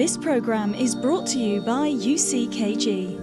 This program is brought to you by UCKG.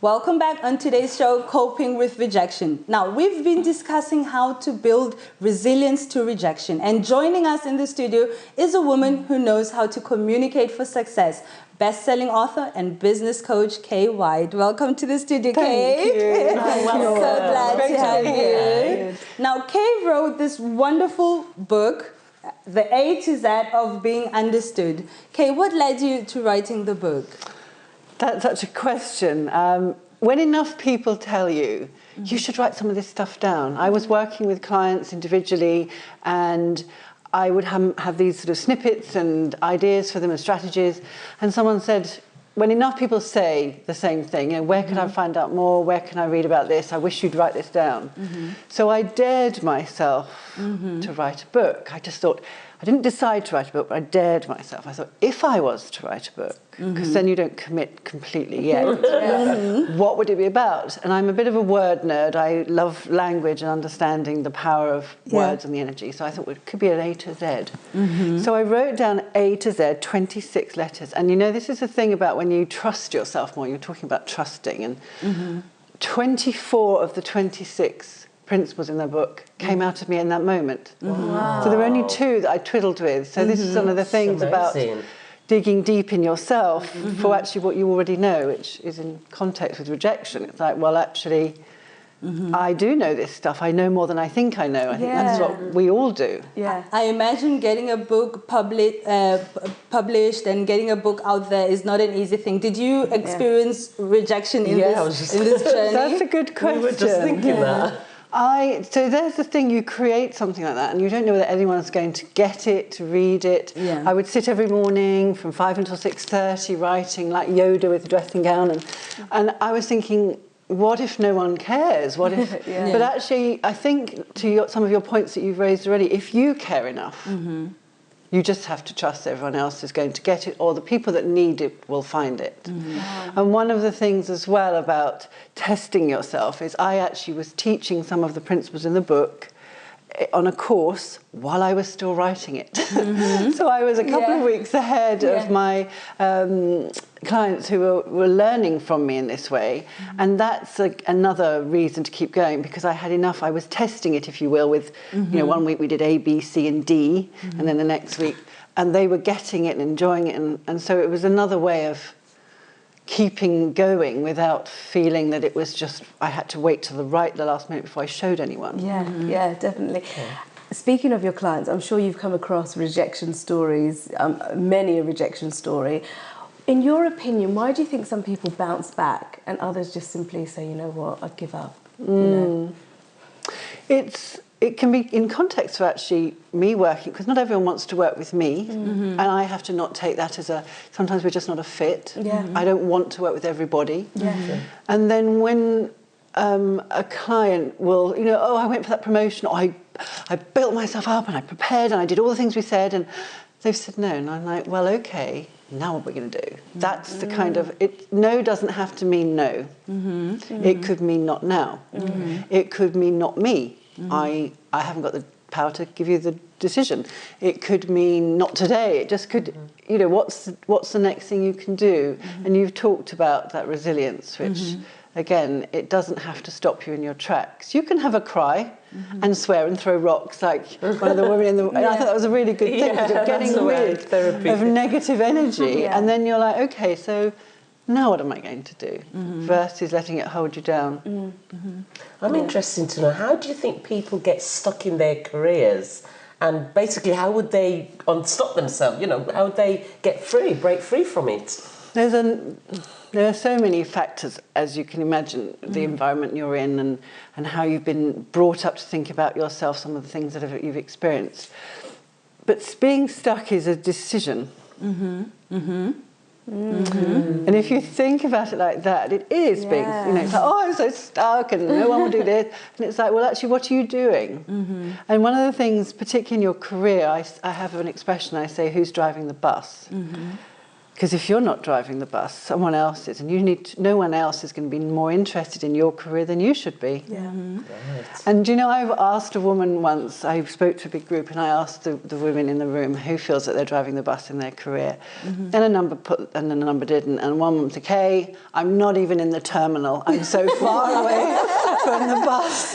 Welcome back on today's show, Coping with Rejection. Now, we've been discussing how to build resilience to rejection. And joining us in the studio is a woman who knows how to communicate for success. Best-selling author and business coach, Kay White. Welcome to the studio, Kay. Thank you. So glad to have you. Now, Kay wrote this wonderful book, The A to Z of Being Understood. Kay, what led you to writing the book? That's such a question. When enough people tell you, you should write some of this stuff down. I was working with clients individually, and I would have these sort of snippets and ideas for them and strategies. And someone said, when enough people say the same thing, you know, where can I find out more? Where can I read about this? I wish you'd write this down. So I dared myself to write a book. I just thought, I didn't decide to write a book, but I dared myself. I thought, if I was to write a book, because then you don't commit completely yet, what would it be about? And I'm a bit of a word nerd. I love language and understanding the power of words and the energy. So I thought, well, it could be an A to Z. So I wrote down A to Z, 26 letters. And you know, this is the thing about when you trust yourself more, you're talking about trusting. And 24 of the 26 principles in the book came out of me in that moment. So there were only 2 that I twiddled with. So this is one of the things about digging deep in yourself for actually what you already know, which is in context with rejection. It's like, well, actually, I do know this stuff. I know more than I think I know. I think that's what we all do. Yeah, I imagine getting a book published and getting a book out there is not an easy thing. Did you experience rejection in this journey? That's a good question. We were just thinking that. So there's the thing, you create something like that and you don't know whether anyone's going to get it, to read it. I would sit every morning from 5 until 6:30 writing like Yoda with a dressing gown, and I was thinking, what if no one cares? What if? But actually, I think to some of your points that you've raised already, if you care enough, you just have to trust that everyone else is going to get it, or the people that need it will find it. And one of the things as well about testing yourself is I actually was teaching some of the principles in the book on a course while I was still writing it. So I was a couple of weeks ahead of my clients who were learning from me in this way. And that's another reason to keep going, because I had enough. I was testing it, if you will, with, you know, one week we did A, B, C and D, and then the next week, and they were getting it and enjoying it. And so it was another way of keeping going without feeling that it was just, I had to wait till the last minute before I showed anyone. Yeah, definitely. Speaking of your clients, I'm sure you've come across rejection stories, many a rejection story. In your opinion, why do you think some people bounce back and others just simply say, you know what, I'd give up? You know? It can be in context of actually me working, because not everyone wants to work with me, and I have to not take that as sometimes we're just not a fit. I don't want to work with everybody. And then when a client will, you know, oh, I went for that promotion, or I built myself up and I prepared and I did all the things we said, and they've said no, and I'm like, well, okay, now what are we going to do? That's the kind of, no doesn't have to mean no. It could mean not now. It could mean not me. I haven't got the power to give you the decision. It could mean not today. It just could, you know, what's the next thing you can do? And you've talked about that resilience, which, again, it doesn't have to stop you in your tracks. You can have a cry and swear and throw rocks like one of the women in the... And I thought that was a really good thing, because you're getting rid of negative energy. And then you're like, OK, so now what am I going to do? Versus letting it hold you down. I'm interested to know, how do you think people get stuck in their careers? And basically, how would they unstuck themselves? You know, how would they break free from it? There are so many factors, as you can imagine, the environment you're in and how you've been brought up to think about yourself, some of the things that you've experienced. But being stuck is a decision. And if you think about it like that, it is being, you know, it's like, oh, I'm so stuck and no one will do this. And it's like, well, actually, what are you doing? And one of the things, particularly in your career, I have an expression, I say, who's driving the bus? Because if you're not driving the bus, someone else is, and no one else is going to be more interested in your career than you should be. Yeah. Right. And you know, I've asked a woman once, I spoke to a big group, and I asked the women in the room who feels that they're driving the bus in their career. And a number and a number didn't. And one woman said, "Okay, I'm not even in the terminal. I'm so far away from the bus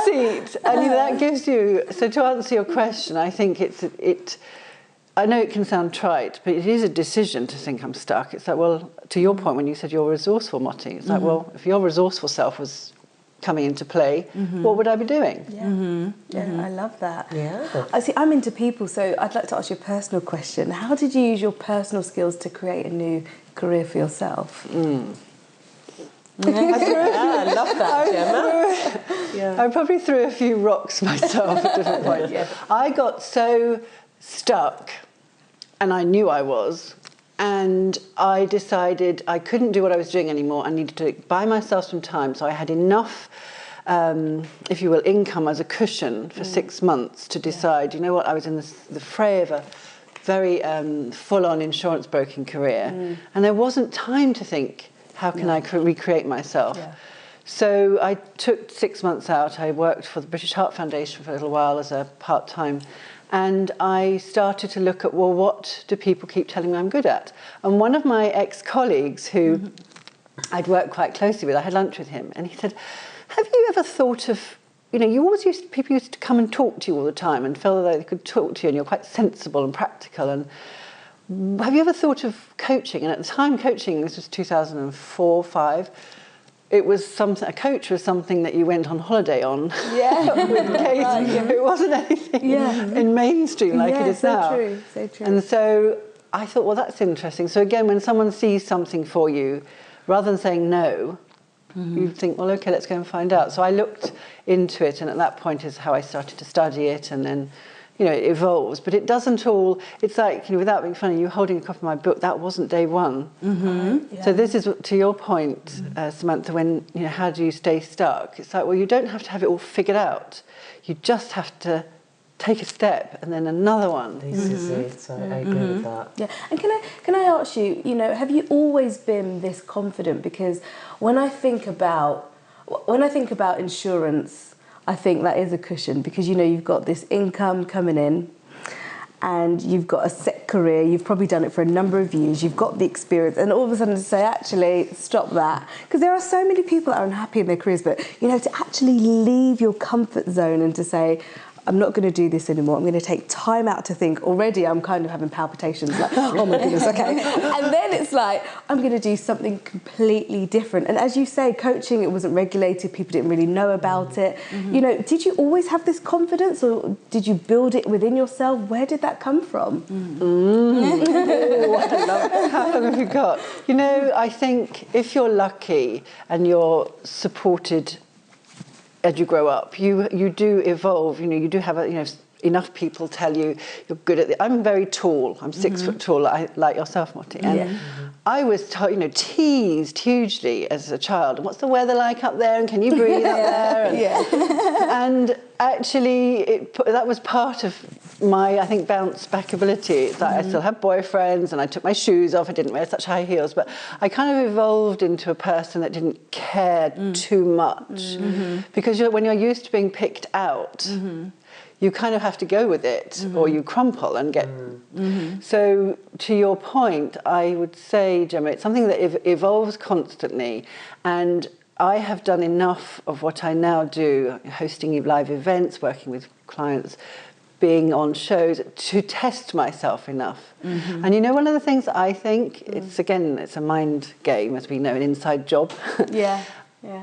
seat." And you know, that gives you, so to answer your question, I think I know it can sound trite, but it is a decision to think I'm stuck. It's like, well, to your point when you said you're resourceful, Motti, it's like, well, if your resourceful self was coming into play, what would I be doing? Yeah, yeah, I love that. Yeah. I see. I'm into people, so I'd like to ask you a personal question. How did you use your personal skills to create a new career for yourself? I love that, Gemma. I probably threw a few rocks myself at different points. I got so stuck, and I knew I was, and I decided I couldn't do what I was doing anymore. I needed to buy myself some time, so I had enough, if you will, income as a cushion for 6 months to decide, you know what, I was in the fray of a very full-on insurance broking career, and there wasn't time to think, how can I recreate myself? So I took 6 months out. I worked for the British Heart Foundation for a little while as a part-time, and I started to look at, well, what do people keep telling me I'm good at? And one of my ex-colleagues who I'd worked quite closely with, I had lunch with him, and he said, have you ever thought of, you know, people used to come and talk to you all the time and feel that they could talk to you and you're quite sensible and practical, and have you ever thought of coaching? And at the time, coaching, this was 2004, 5, it was something, a coach was something that you went on holiday on. With Kate. It wasn't anything in mainstream like it is now. True, so true. And so I thought, well, that's interesting. So again, when someone sees something for you, rather than saying no, you think, well, okay, let's go and find out. So I looked into it, and at that point is how I started to study it, and then, you know, it evolves, but it doesn't all, it's like, you know, without being funny, you holding a copy of my book, that wasn't day one. So this is, to your point, Samantha, when, you know, how do you stay stuck? It's like, well, you don't have to have it all figured out. You just have to take a step and then another one. This is it, I agree with that. Yeah, and can I ask you, you know, have you always been this confident? Because when I think about insurance, I think that is a cushion, because, you know, you've got this income coming in and you've got a set career, you've probably done it for a number of years, you've got the experience, and all of a sudden to say, actually, stop that. Because there are so many people that are unhappy in their careers, but, you know, to actually leave your comfort zone and to say, I'm not going to do this anymore. I'm going to take time out to think. Already I'm kind of having palpitations, like, oh my goodness, okay. And then it's like, I'm going to do something completely different. And as you say, coaching, it wasn't regulated. People didn't really know about it. You know, did you always have this confidence, or did you build it within yourself? Where did that come from? Oh, I love it. How long have you got? You know, I think if you're lucky and you're supported as you grow up, you do evolve. You know, you do have enough people tell you you're good at it. I'm very tall. I'm 6 foot tall, like yourself, Motti. And I was, teased hugely as a child. And what's the weather like up there? And can you breathe up there? And actually, that was part of my, I think, bounce back ability. It's like I still had boyfriends, and I took my shoes off. I didn't wear such high heels, but I kind of evolved into a person that didn't care too much, because when you're used to being picked out, you kind of have to go with it, or you crumple and get. So to your point, I would say, Gemma, it's something that evolves constantly, and I have done enough of what I now do, hosting live events, working with clients, being on shows, to test myself enough. And you know, one of the things I think, it's a mind game, as we know, an inside job,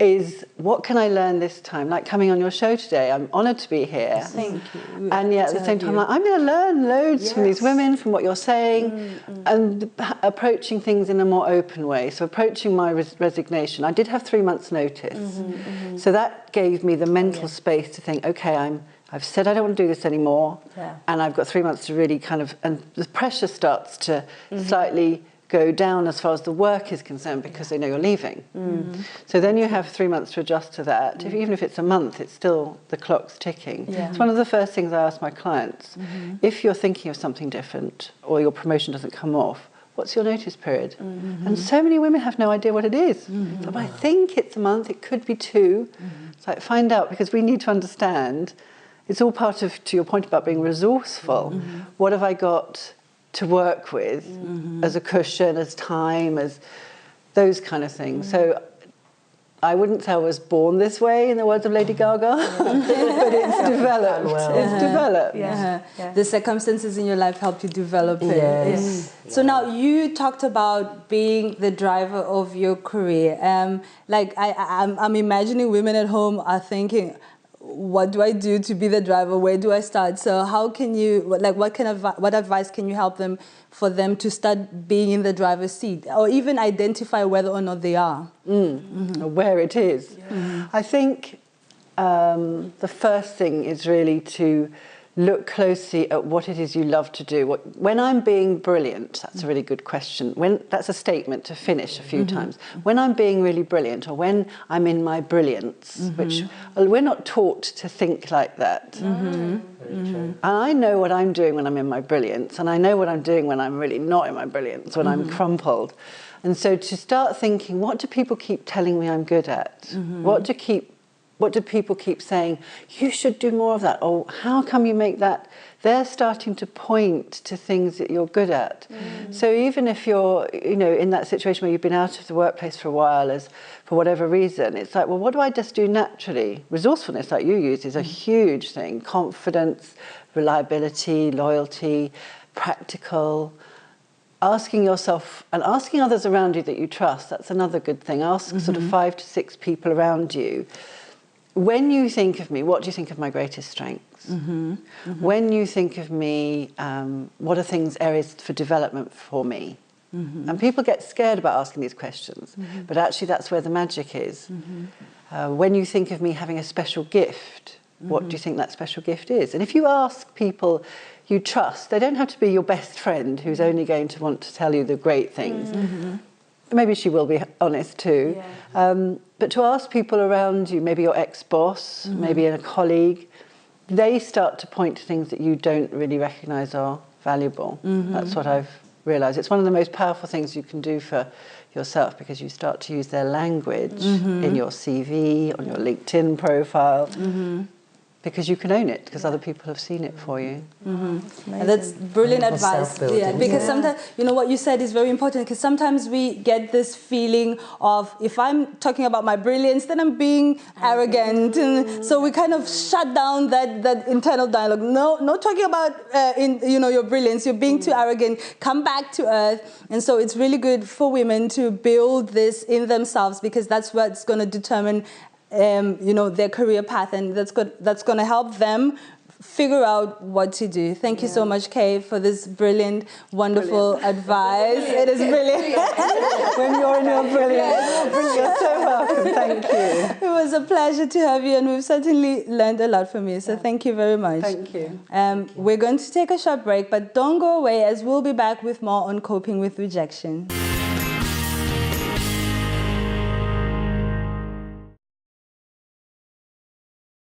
is what can I learn this time? Like coming on your show today, I'm honoured to be here. Thank you. And yet at the same time, I'm going to learn loads from these women, from what you're saying, and approaching things in a more open way. So approaching my resignation, I did have 3 months' notice. So that gave me the mental space to think, okay, I've said I don't want to do this anymore, and I've got 3 months to really kind of, and the pressure starts to slightly go down as far as the work is concerned, because they know you're leaving. So then you have 3 months to adjust to that. Even if it's a month, it's still, the clock's ticking. It's one of the first things I ask my clients. If you're thinking of something different, or your promotion doesn't come off, what's your notice period? And so many women have no idea what it is. So I think it's a month, it could be 2. It's like, find out, because we need to understand. It's all part of, to your point about being resourceful. What have I got to work with as a cushion, as time, as those kind of things. So I wouldn't say I was born this way, in the words of Lady Gaga, but it's developed. It's developed. The circumstances in your life helped you develop it. Yes. So now you talked about being the driver of your career. Like I'm imagining women at home are thinking, what do I do to be the driver? Where do I start? So how can you, like, what advice can you help them for them to start being in the driver's seat, or even identify whether or not they are? Where it is. I think the first thing is really to look closely at what it is you love to do. When I'm being brilliant, that's a really good question. That's a statement to finish a few times. When I'm being really brilliant, or when I'm in my brilliance, which we're not taught to think like that. And I know what I'm doing when I'm in my brilliance, and I know what I'm doing when I'm really not in my brilliance, when I'm crumpled. And so to start thinking, what do people keep telling me I'm good at? What do people keep saying, you should do more of that? Or how come you make that? They're starting to point to things that you're good at. So even if you're, in that situation where you've been out of the workplace for a while, for whatever reason, it's like, well, what do I just do naturally? Resourcefulness, like you use, is a huge thing. Confidence, reliability, loyalty, practical. Asking yourself and asking others around you that you trust, that's another good thing. Ask sort of 5 to 6 people around you. When you think of me, what do you think of my greatest strengths? When you think of me, what are areas for development for me? And people get scared about asking these questions, but actually that's where the magic is. When you think of me having a special gift, what do you think that special gift is? And if you ask people you trust, they don't have to be your best friend who's only going to want to tell you the great things. Maybe she will be honest too. But to ask people around you, maybe your ex-boss, maybe a colleague, they start to point to things that you don't really recognise are valuable. That's what I've realised. It's one of the most powerful things you can do for yourself, because you start to use their language in your CV, on your LinkedIn profile, because you can own it, because other people have seen it for you. And that's brilliant advice. Because sometimes, what you said is very important, because sometimes we get this feeling of, if I'm talking about my brilliance, then I'm being arrogant. And so we kind of shut down that internal dialogue. No talking about your brilliance. You're being too arrogant. Come back to earth. And so it's really good for women to build this in themselves, because that's what's going to determine their career path, and that's going to help them figure out what to do. Thank you so much, Kay, for this brilliant, wonderful advice. It is brilliant. When you're in your brilliance, you're so welcome. Thank you. It was a pleasure to have you, and we've certainly learned a lot from you. So thank you very much. Thank you. We're going to take a short break, but don't go away, as we'll be back with more on coping with rejection.